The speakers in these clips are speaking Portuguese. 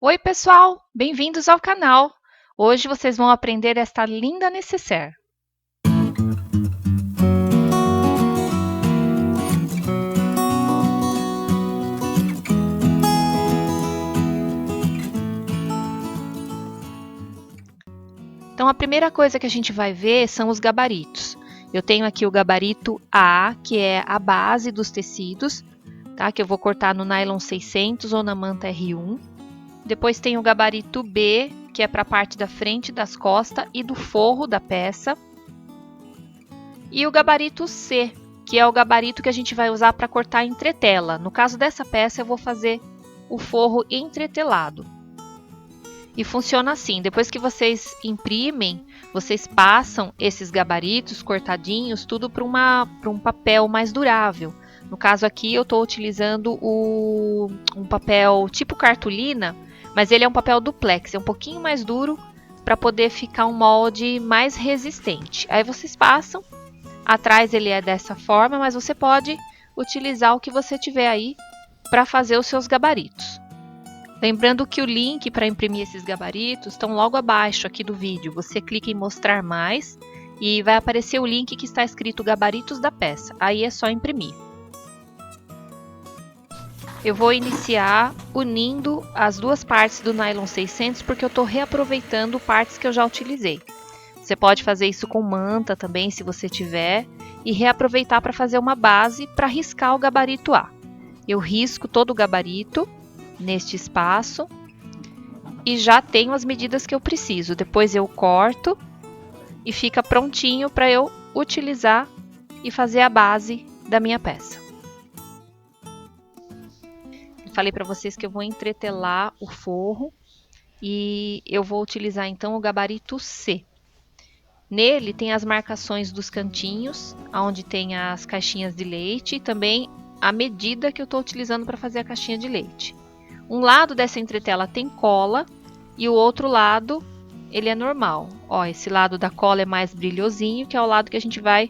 Oi, pessoal! Bem-vindos ao canal! Hoje vocês vão aprender esta linda nécessaire. Então, a primeira coisa que a gente vai ver são os gabaritos. Eu tenho aqui o gabarito A, que é a base dos tecidos, tá? Que eu vou cortar no nylon 600 ou na manta R1. Depois tem o gabarito B, que é para a parte da frente, das costas e do forro da peça. E o gabarito C, que é o gabarito que a gente vai usar para cortar entretela. No caso dessa peça, eu vou fazer o forro entretelado. E funciona assim, depois que vocês imprimem, vocês passam esses gabaritos cortadinhos tudo para um papel mais durável. No caso aqui eu estou utilizando um papel tipo cartolina, mas ele é um papel duplex, é um pouquinho mais duro para poder ficar um molde mais resistente. Aí vocês passam, atrás ele é dessa forma, mas você pode utilizar o que você tiver aí para fazer os seus gabaritos. Lembrando que o link para imprimir esses gabaritos estão logo abaixo aqui do vídeo. Você clica em mostrar mais e vai aparecer o link que está escrito gabaritos da peça. Aí é só imprimir. Eu vou iniciar unindo as duas partes do nylon 600 porque eu estou reaproveitando partes que eu já utilizei. Você pode fazer isso com manta também, se você tiver, e reaproveitar para fazer uma base para riscar o gabarito A. Eu risco todo o gabarito neste espaço e já tenho as medidas que eu preciso. Depois eu corto e fica prontinho para eu utilizar e fazer a base da minha peça. Eu falei para vocês que eu vou entretelar o forro e eu vou utilizar então o gabarito C. Nele tem as marcações dos cantinhos, onde tem as caixinhas de leite e também a medida que eu estou utilizando para fazer a caixinha de leite. Um lado dessa entretela tem cola e o outro lado ele é normal. Ó, esse lado da cola é mais brilhosinho, que é o lado que a gente vai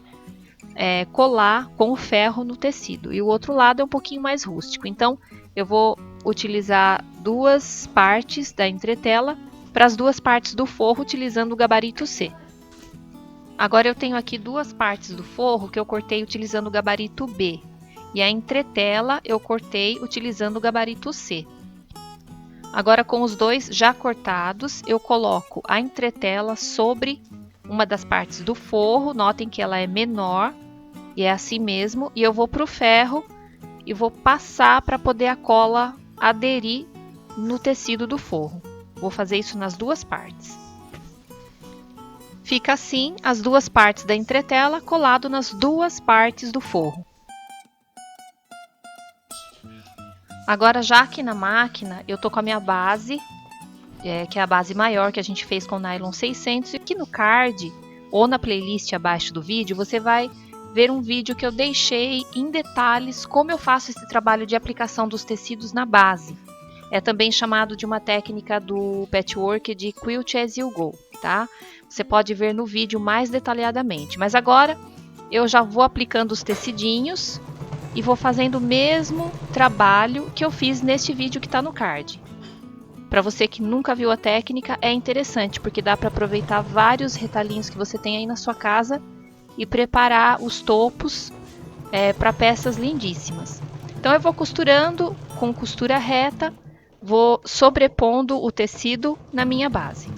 colar com o ferro no tecido. E o outro lado é um pouquinho mais rústico. Então, eu vou utilizar duas partes da entretela para as duas partes do forro, utilizando o gabarito C. Agora eu tenho aqui duas partes do forro que eu cortei utilizando o gabarito B. E a entretela eu cortei utilizando o gabarito C. Agora, com os dois já cortados, eu coloco a entretela sobre uma das partes do forro. Notem que ela é menor e é assim mesmo. E eu vou para o ferro e vou passar para poder a cola aderir no tecido do forro. Vou fazer isso nas duas partes. Fica assim as duas partes da entretela colado nas duas partes do forro. Agora, já aqui na máquina, eu tô com a minha base, que é a base maior que a gente fez com o nylon 600. E aqui no card, ou na playlist abaixo do vídeo, você vai ver um vídeo que eu deixei em detalhes como eu faço esse trabalho de aplicação dos tecidos na base. É também chamado de uma técnica do patchwork de Quilt as you go, tá? Você pode ver no vídeo mais detalhadamente. Mas agora, eu já vou aplicando os tecidinhos e vou fazendo o mesmo trabalho que eu fiz neste vídeo que está no card. Para você que nunca viu a técnica, é interessante, porque dá para aproveitar vários retalhinhos que você tem aí na sua casa e preparar os topos para peças lindíssimas. Então eu vou costurando com costura reta, vou sobrepondo o tecido na minha base.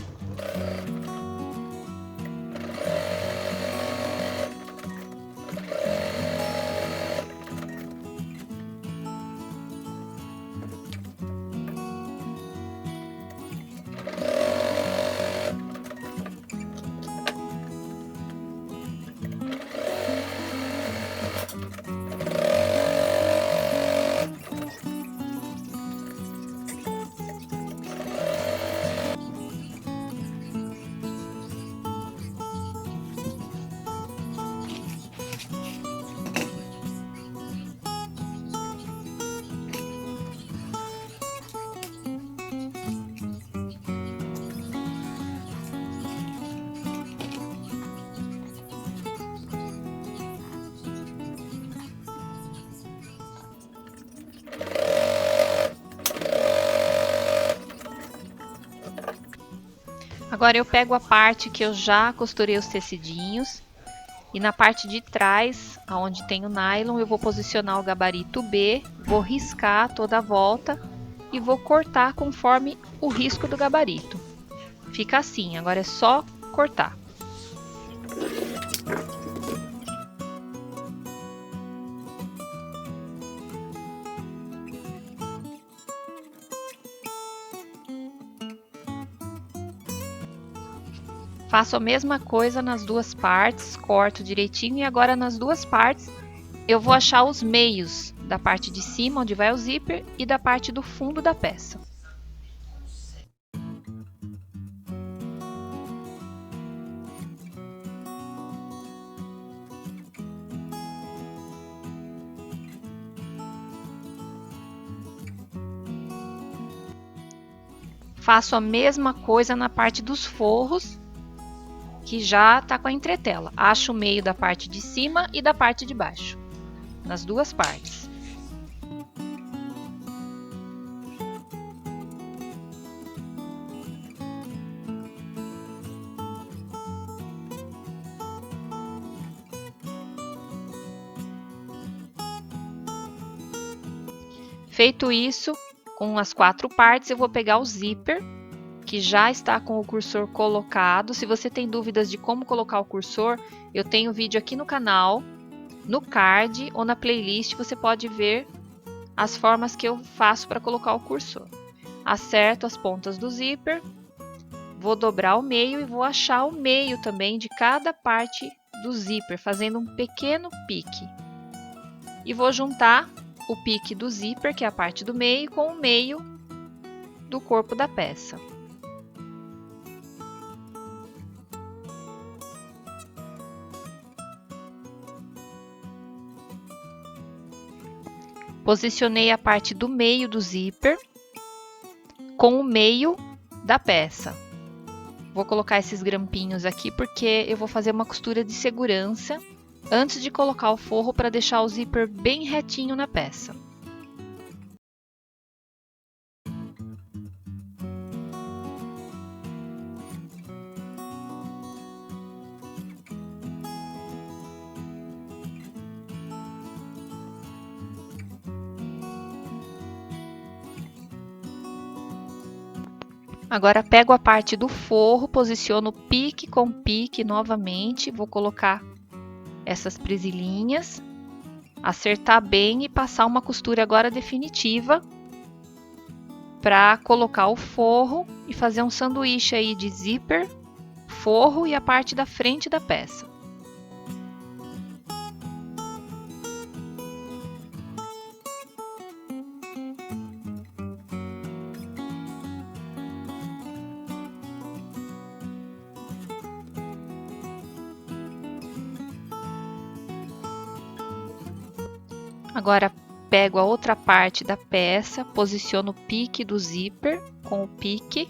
Agora eu pego a parte que eu já costurei os tecidinhos e na parte de trás, onde tem o nylon, eu vou posicionar o gabarito B, vou riscar toda a volta e vou cortar conforme o risco do gabarito. Fica assim, agora é só cortar. Faço a mesma coisa nas duas partes, corto direitinho e agora nas duas partes eu vou achar os meios da parte de cima, onde vai o zíper, e da parte do fundo da peça. Faço a mesma coisa na parte dos forros, que já tá com a entretela. Acho o meio da parte de cima e da parte de baixo, nas duas partes. Feito isso, com as quatro partes, eu vou pegar o zíper, que já está com o cursor colocado. Se você tem dúvidas de como colocar o cursor, eu tenho vídeo aqui no canal, no card ou na playlist, você pode ver as formas que eu faço para colocar o cursor. Acerto as pontas do zíper, vou dobrar o meio e vou achar o meio também de cada parte do zíper, fazendo um pequeno pique. E vou juntar o pique do zíper, que é a parte do meio, com o meio do corpo da peça. Posicionei a parte do meio do zíper com o meio da peça. Vou colocar esses grampinhos aqui porque eu vou fazer uma costura de segurança antes de colocar o forro para deixar o zíper bem retinho na peça. Agora pego a parte do forro, posiciono pique com pique novamente, vou colocar essas presilhinhas, acertar bem e passar uma costura agora definitiva para colocar o forro e fazer um sanduíche aí de zíper, forro e a parte da frente da peça. Agora pego a outra parte da peça, posiciono o pique do zíper com o pique,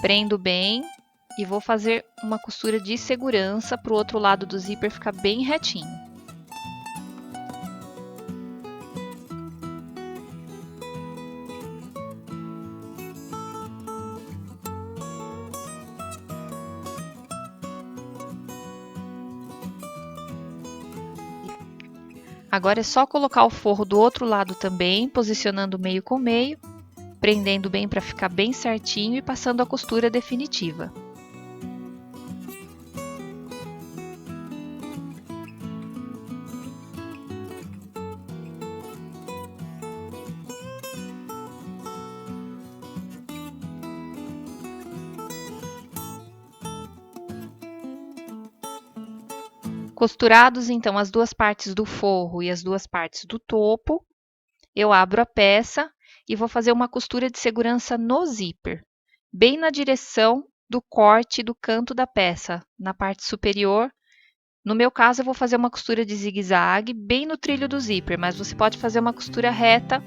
prendo bem e vou fazer uma costura de segurança para o outro lado do zíper ficar bem retinho. Agora é só colocar o forro do outro lado também, posicionando meio com meio, prendendo bem para ficar bem certinho e passando a costura definitiva. Costurados então as duas partes do forro e as duas partes do topo, eu abro a peça e vou fazer uma costura de segurança no zíper, bem na direção do corte do canto da peça, na parte superior. No meu caso, eu vou fazer uma costura de zigue-zague bem no trilho do zíper, mas você pode fazer uma costura reta,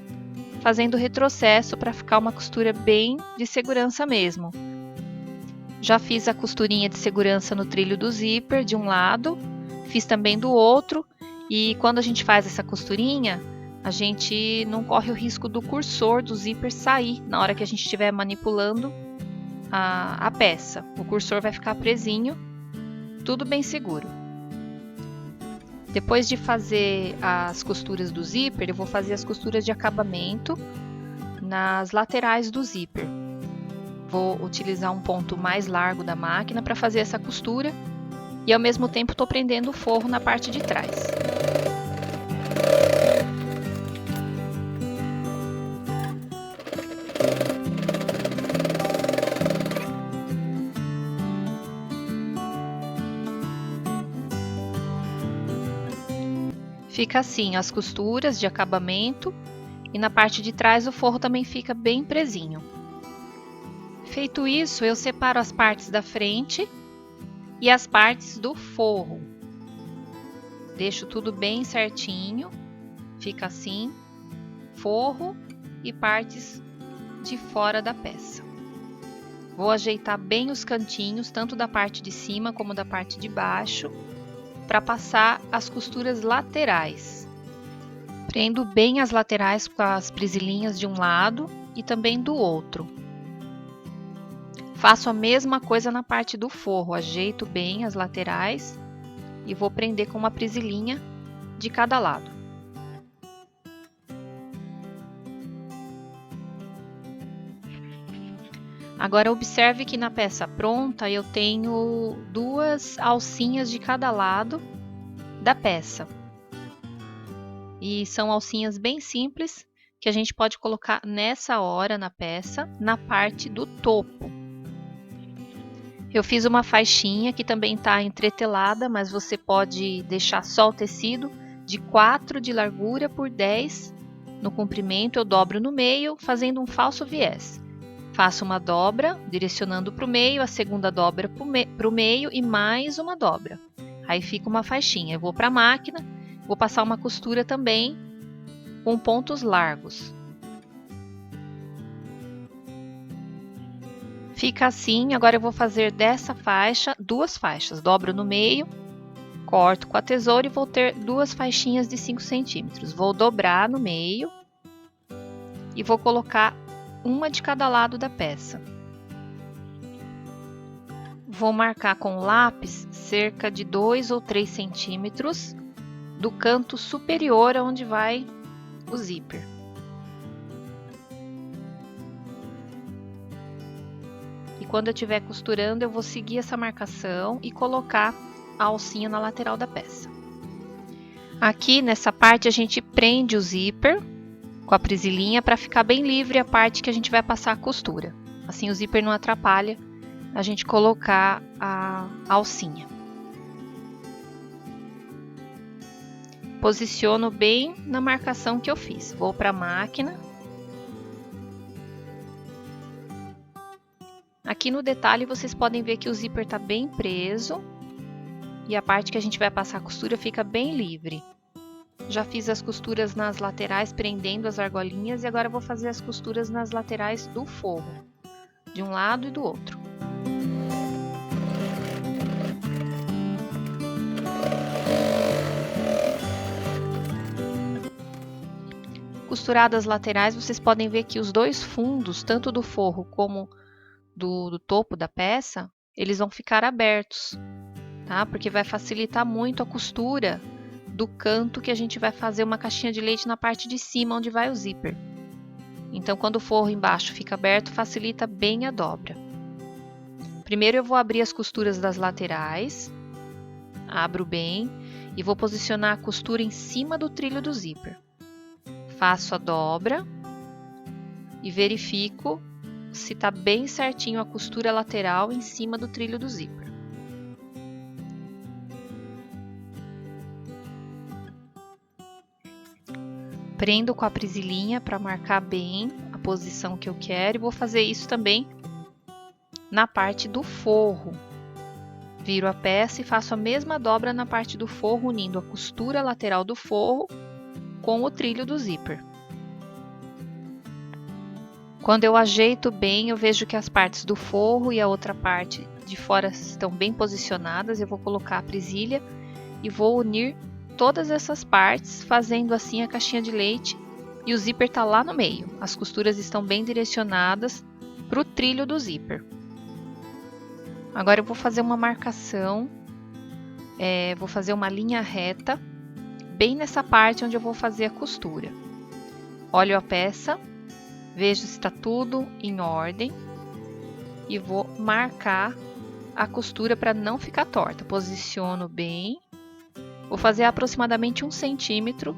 fazendo retrocesso para ficar uma costura bem de segurança mesmo. Já fiz a costurinha de segurança no trilho do zíper de um lado, fiz também do outro, e quando a gente faz essa costurinha, a gente não corre o risco do cursor do zíper sair na hora que a gente estiver manipulando a peça. O cursor vai ficar presinho, tudo bem seguro. Depois de fazer as costuras do zíper, eu vou fazer as costuras de acabamento nas laterais do zíper. Vou utilizar um ponto mais largo da máquina para fazer essa costura e ao mesmo tempo estou prendendo o forro na parte de trás. Fica assim as costuras de acabamento e na parte de trás o forro também fica bem presinho. Feito isso, eu separo as partes da frente e as partes do forro. Deixo tudo bem certinho, fica assim, forro e partes de fora da peça. Vou ajeitar bem os cantinhos, tanto da parte de cima como da parte de baixo, para passar as costuras laterais. Prendo bem as laterais com as prisilinhas de um lado e também do outro. Faço a mesma coisa na parte do forro, ajeito bem as laterais e vou prender com uma prisilinha de cada lado. Agora observe que na peça pronta eu tenho 2 alcinhas de cada lado da peça. E são alcinhas bem simples que a gente pode colocar nessa hora na peça, na parte do topo. Eu fiz uma faixinha que também está entretelada, mas você pode deixar só o tecido de 4 de largura por 10 no comprimento. Eu dobro no meio, fazendo um falso viés. Faço uma dobra, direcionando para o meio, a segunda dobra para o meio e mais uma dobra. Aí fica uma faixinha. Eu vou para a máquina, vou passar uma costura também com pontos largos. Fica assim. Agora eu vou fazer dessa faixa 2 faixas. Dobro no meio, corto com a tesoura e vou ter 2 faixinhas de 5 centímetros. Vou dobrar no meio e vou colocar uma de cada lado da peça. Vou marcar com lápis cerca de 2 ou 3 centímetros do canto superior aonde vai o zíper. E quando eu estiver costurando, eu vou seguir essa marcação e colocar a alcinha na lateral da peça. Aqui nessa parte a gente prende o zíper com a prisilinha para ficar bem livre a parte que a gente vai passar a costura. Assim o zíper não atrapalha a gente colocar a alcinha. Posiciono bem na marcação que eu fiz. Vou para a máquina. Aqui no detalhe vocês podem ver que o zíper está bem preso e a parte que a gente vai passar a costura fica bem livre. Já fiz as costuras nas laterais prendendo as argolinhas e agora vou fazer as costuras nas laterais do forro, de um lado e do outro. Costuradas as laterais, vocês podem ver que os 2 fundos, tanto do forro como do topo da peça, eles vão ficar abertos, tá? Porque vai facilitar muito a costura do canto que a gente vai fazer uma caixinha de leite na parte de cima, onde vai o zíper. Então, quando o forro embaixo fica aberto, facilita bem a dobra. Primeiro eu vou abrir as costuras das laterais, abro bem e vou posicionar a costura em cima do trilho do zíper. Faço a dobra e verifico se está bem certinho a costura lateral em cima do trilho do zíper. Prendo com a prisilinha para marcar bem a posição que eu quero e vou fazer isso também na parte do forro. Viro a peça e faço a mesma dobra na parte do forro, unindo a costura lateral do forro com o trilho do zíper. Quando eu ajeito bem, eu vejo que as partes do forro e a outra parte de fora estão bem posicionadas. Eu vou colocar a presilha e vou unir todas essas partes, fazendo assim a caixinha de leite, e o zíper está lá no meio. As costuras estão bem direcionadas para o trilho do zíper. Agora eu vou fazer uma marcação, vou fazer uma linha reta, bem nessa parte onde eu vou fazer a costura. Olho a peça, vejo se está tudo em ordem e vou marcar a costura para não ficar torta. Posiciono bem, vou fazer aproximadamente 1 centímetro.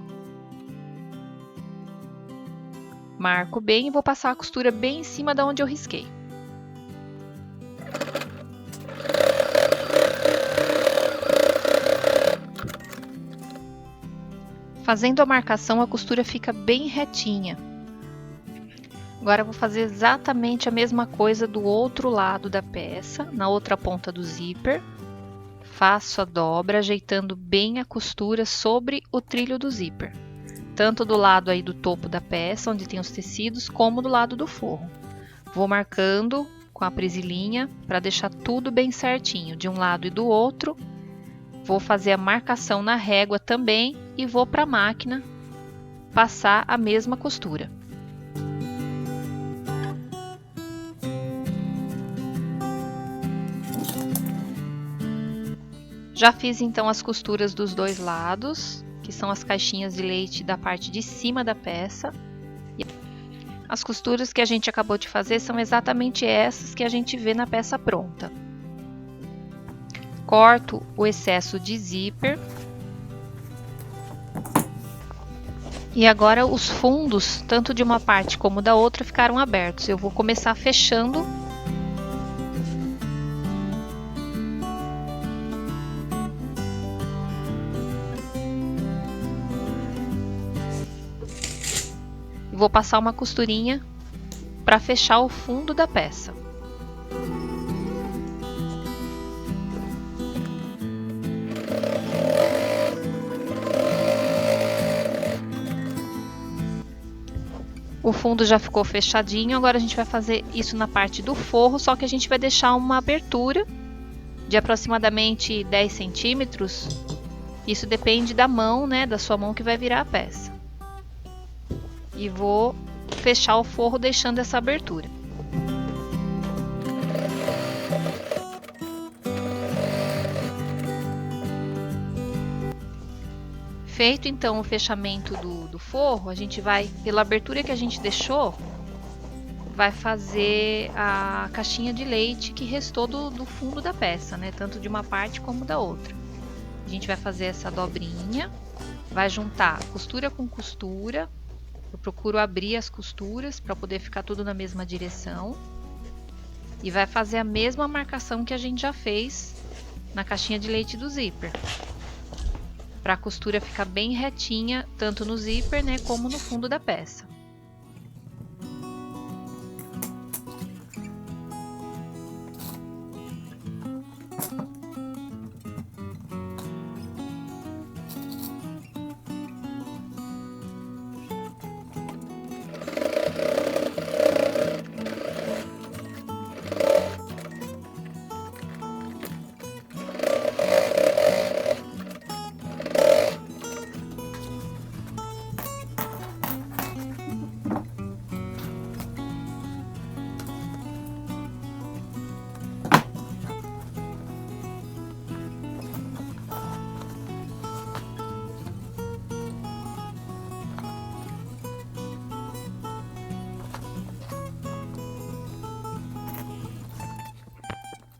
Marco bem e vou passar a costura bem em cima da onde eu risquei. Fazendo a marcação, a costura fica bem retinha. Agora eu vou fazer exatamente a mesma coisa do outro lado da peça, na outra ponta do zíper. Faço a dobra, ajeitando bem a costura sobre o trilho do zíper, tanto do lado aí do topo da peça, onde tem os tecidos, como do lado do forro. Vou marcando com a presilhinha para deixar tudo bem certinho, de um lado e do outro. Vou fazer a marcação na régua também e vou para a máquina passar a mesma costura. Já fiz então as costuras dos dois lados, que são as caixinhas de leite da parte de cima da peça. As costuras que a gente acabou de fazer são exatamente essas que a gente vê na peça pronta. Corto o excesso de zíper. E agora os fundos, tanto de uma parte como da outra, ficaram abertos. Eu vou começar fechando. E vou passar uma costurinha para fechar o fundo da peça. O fundo já ficou fechadinho, agora a gente vai fazer isso na parte do forro, só que a gente vai deixar uma abertura de aproximadamente 10 centímetros. Isso depende da mão, né, da sua mão que vai virar a peça. E vou fechar o forro deixando essa abertura. Feito então o fechamento do forro, a gente vai, pela abertura que a gente deixou, vai fazer a caixinha de leite que restou do fundo da peça, né? Tanto de uma parte como da outra. A gente vai fazer essa dobrinha, vai juntar costura com costura. Eu procuro abrir as costuras para poder ficar tudo na mesma direção. E vai fazer a mesma marcação que a gente já fez na caixinha de leite do zíper, para a costura ficar bem retinha, tanto no zíper, né, como no fundo da peça.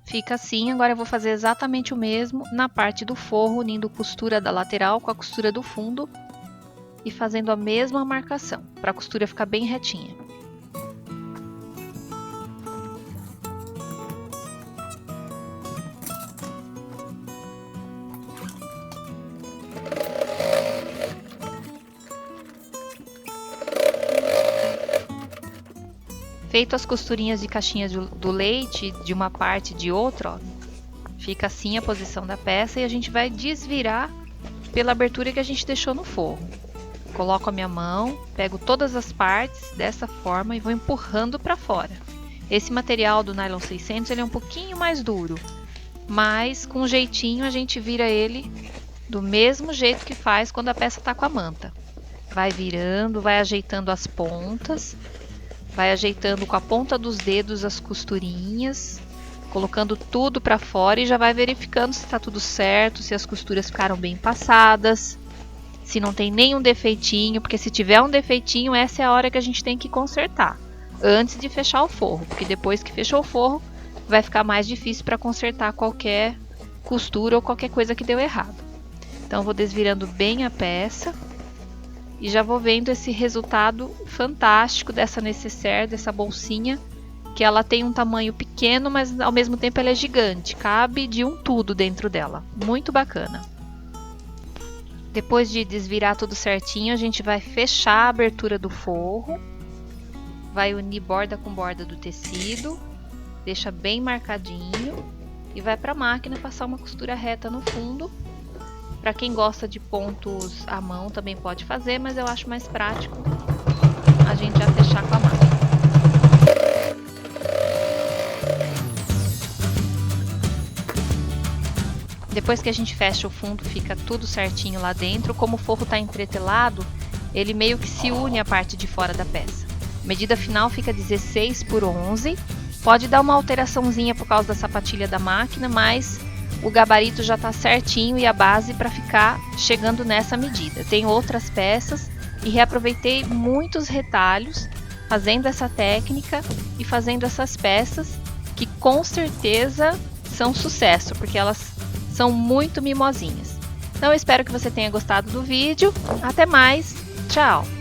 Fica assim. Agora eu vou fazer exatamente o mesmo na parte do forro, unindo costura da lateral com a costura do fundo e fazendo a mesma marcação, para a costura ficar bem retinha. Feito as costurinhas de caixinhas do leite de uma parte e de outra, ó, fica assim a posição da peça e a gente vai desvirar pela abertura que a gente deixou no forro. Coloco a minha mão, pego todas as partes dessa forma e vou empurrando para fora. Esse material do nylon 600 ele é um pouquinho mais duro, mas com um jeitinho a gente vira ele do mesmo jeito que faz quando a peça está com a manta. Vai virando, vai ajeitando as pontas. Vai ajeitando com a ponta dos dedos as costurinhas colocando tudo para fora e já vai verificando se está tudo certo, se as costuras ficaram bem passadas, se não tem nenhum defeitinho, porque se tiver um defeitinho, essa é a hora que a gente tem que consertar, antes de fechar o forro, porque depois que fechou o forro, vai ficar mais difícil para consertar qualquer costura ou qualquer coisa que deu errado. Então, vou desvirando bem a peça e já vou vendo esse resultado fantástico dessa nécessaire, dessa bolsinha, que ela tem um tamanho pequeno, mas ao mesmo tempo ela é gigante, cabe de um tudo dentro dela, muito bacana. Depois de desvirar tudo certinho, a gente vai fechar a abertura do forro, vai unir borda com borda do tecido, deixa bem marcadinho e vai para a máquina passar uma costura reta no fundo. Para quem gosta de pontos à mão também pode fazer, mas eu acho mais prático a gente já fechar com a máquina. Depois que a gente fecha o fundo, fica tudo certinho lá dentro. Como o forro está entretelado, ele meio que se une à parte de fora da peça. A medida final fica 16 por 11. Pode dar uma alteraçãozinha por causa da sapatilha da máquina, mas o gabarito já está certinho e a base para ficar chegando nessa medida. Tem outras peças e reaproveitei muitos retalhos fazendo essa técnica e fazendo essas peças que com certeza são sucesso, porque elas são muito mimosinhas. Então eu espero que você tenha gostado do vídeo. Até mais, tchau!